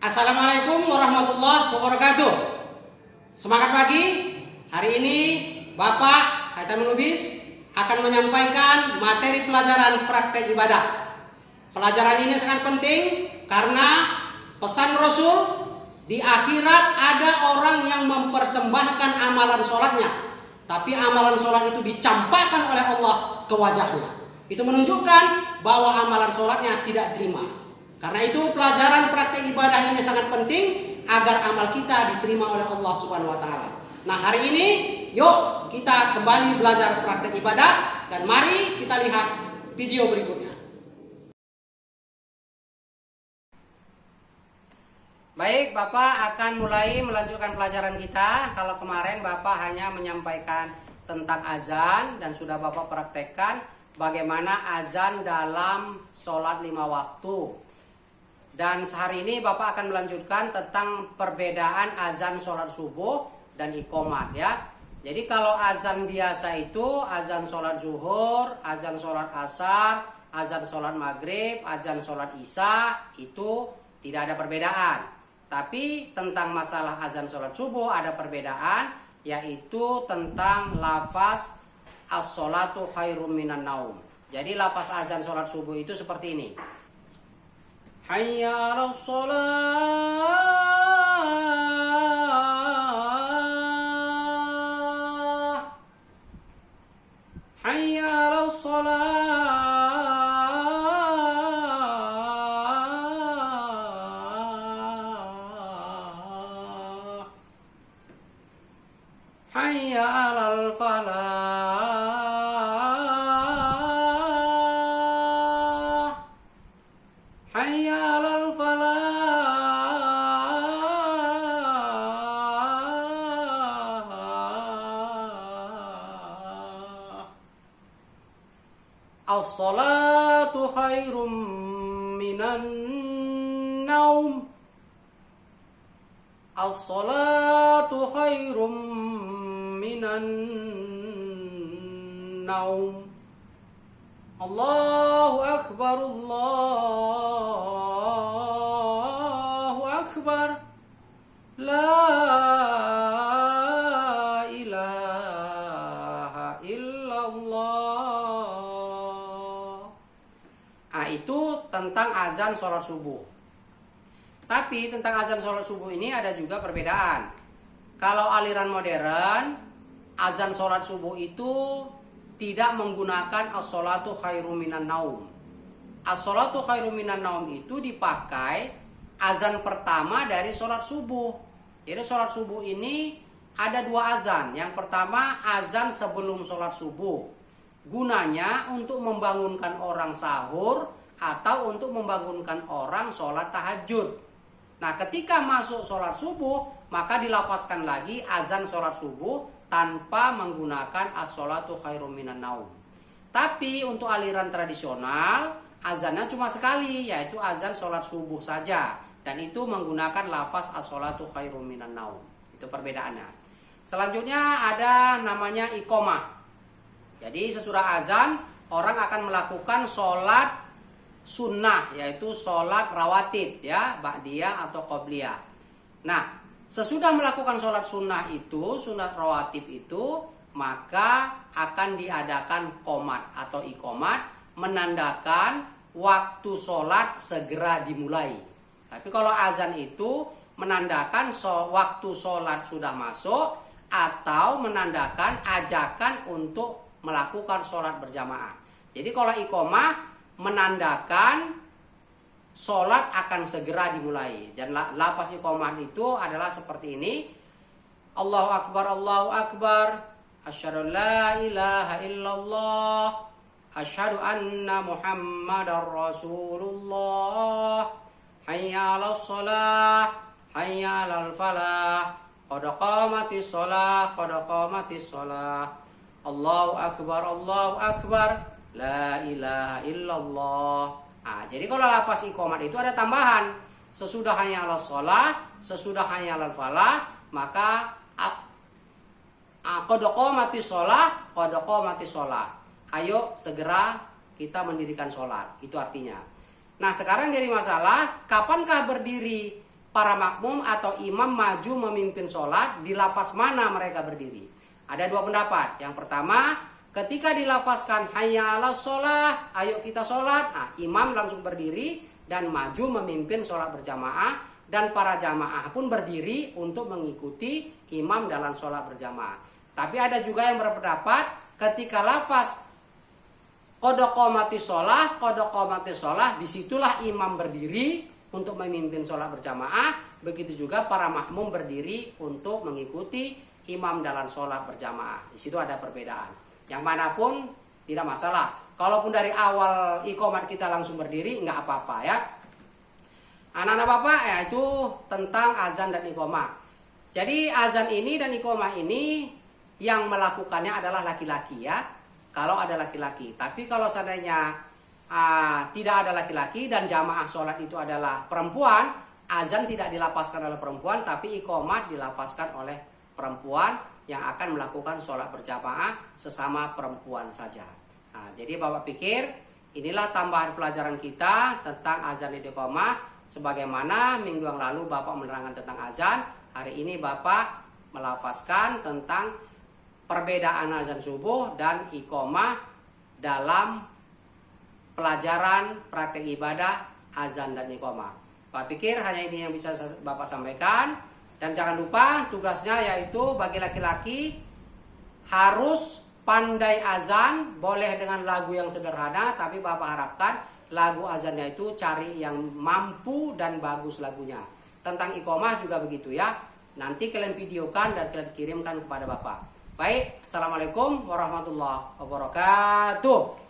Assalamualaikum warahmatullahi wabarakatuh. Semangat pagi. Hari ini Bapak Haithami Lubis akan menyampaikan materi pelajaran praktek ibadah. Pelajaran ini sangat penting karena pesan Rasul, di akhirat ada orang yang mempersembahkan amalan sholatnya, tapi amalan sholat itu dicampakkan oleh Allah ke wajahnya. Itu menunjukkan bahwa amalan sholatnya tidak terima. Karena itu pelajaran praktek ibadah ini sangat penting agar amal kita diterima oleh Allah Subhanahu wa taala. Nah, hari ini yuk kita kembali belajar praktek ibadah dan mari kita lihat video berikutnya. Baik, Bapak akan mulai melanjutkan pelajaran kita. Kalau kemarin Bapak hanya menyampaikan tentang azan dan sudah Bapak praktekkan bagaimana azan dalam sholat 5 waktu. Dan sehari ini Bapak akan melanjutkan tentang perbedaan azan sholat subuh dan iqomat ya. Jadi kalau azan biasa itu azan sholat zuhur, azan sholat asar, azan sholat maghrib, azan sholat isya itu tidak ada perbedaan. Tapi tentang masalah azan sholat subuh ada perbedaan, yaitu tentang lafaz as-sholatu khairum minan naum. Jadi lafaz azan sholat subuh itu seperti ini. Hayya 'alas shalah, hayya 'alas shalah, hayya 'alal falah. As-salatu khairum minan naum. As-salatu khairum minan naum. Allahu akbar, Allahu akbar. La ilaha illallah. Itu tentang azan sholat subuh. Tapi tentang azan sholat subuh ini ada juga perbedaan. Kalau aliran modern, azan sholat subuh itu tidak menggunakan as-sholatu khairum minan naum. As-sholatu khairum minan naum itu dipakai azan pertama dari sholat subuh. Jadi sholat subuh ini ada 2 azan. Yang pertama azan sebelum sholat subuh, gunanya untuk membangunkan orang sahur atau untuk membangunkan orang sholat tahajud. Nah, ketika masuk sholat subuh, maka dilafazkan lagi azan sholat subuh tanpa menggunakan as-sholatu khairum minan naum. Tapi untuk aliran tradisional, azannya cuma sekali, yaitu azan sholat subuh saja. Dan itu menggunakan lafaz as-sholatu khairum minan naum. Itu perbedaannya. Selanjutnya ada namanya iqomah. Jadi sesudah azan, orang akan melakukan sholat sunnah, yaitu sholat rawatib ya, ba'diyah atau qobliyah. Nah, sesudah melakukan sholat sunnah itu, sunat rawatib itu, maka akan diadakan qomat atau iqomat, menandakan waktu sholat segera dimulai. Tapi kalau azan itu menandakan waktu sholat sudah masuk, atau menandakan ajakan untuk melakukan sholat berjamaah. Jadi kalau iqomah menandakan sholat akan segera dimulai. Dan lafaz iqomah itu adalah seperti ini. Allahu akbar, Allahu akbar. Asyhadu la ilaha illallah. Asyhadu anna Muhammadar Rasulullah. Hayya 'alas shalah, hayya 'alal falah. Qad qamatis shalah, qad qamatis shalah. Allahu akbar, Allahu akbar. La ilaha illallah. Jadi kalau lafaz iqomat itu ada tambahan. Sesudah hayya 'alas shalah, sesudah hayya 'alal falah, maka qad qamatis shalah, qad qamatis shalah. Ayo segera kita mendirikan sholat. Itu artinya. Nah, sekarang jadi masalah, kapankah berdiri para makmum atau imam maju memimpin sholat, di lafaz mana mereka berdiri? Ada dua pendapat. Yang pertama, ketika dilafazkan hayya 'alas sholah, ayo kita sholat, nah, imam langsung berdiri dan maju memimpin sholat berjamaah, dan para jamaah pun berdiri untuk mengikuti imam dalam sholat berjamaah. Tapi ada juga yang berpendapat ketika lafaz qad qamatis sholah, disitulah imam berdiri untuk memimpin sholat berjamaah. Begitu juga para makmum berdiri untuk mengikuti imam dalam sholat berjamaah. Di situ ada perbedaan. Yang manapun tidak masalah. Kalaupun dari awal iqamat kita langsung berdiri, nggak apa-apa ya. Anak-anak bapak ya, itu tentang azan dan iqamah. Jadi azan ini dan iqamah ini yang melakukannya adalah laki-laki ya. Kalau ada laki-laki. Tapi kalau seandainya tidak ada laki-laki dan jamaah sholat itu adalah perempuan, azan tidak dilafazkan oleh perempuan, tapi iqamah dilafazkan oleh perempuan yang akan melakukan sholat berjamaah sesama perempuan saja. Nah, jadi bapak pikir inilah tambahan pelajaran kita tentang azan dan iqamah. Sebagaimana minggu yang lalu bapak menerangkan tentang azan, hari ini bapak melafazkan tentang perbedaan azan subuh dan iqamah dalam pelajaran praktek ibadah azan dan iqamah. Bapak pikir hanya ini yang bisa bapak sampaikan. Dan jangan lupa tugasnya yaitu bagi laki-laki harus pandai azan, boleh dengan lagu yang sederhana, tapi bapak harapkan lagu azannya itu cari yang mampu dan bagus lagunya. Tentang iqamah juga begitu ya. Nanti kalian videokan dan kalian kirimkan kepada bapak. Baik, assalamualaikum warahmatullahi wabarakatuh.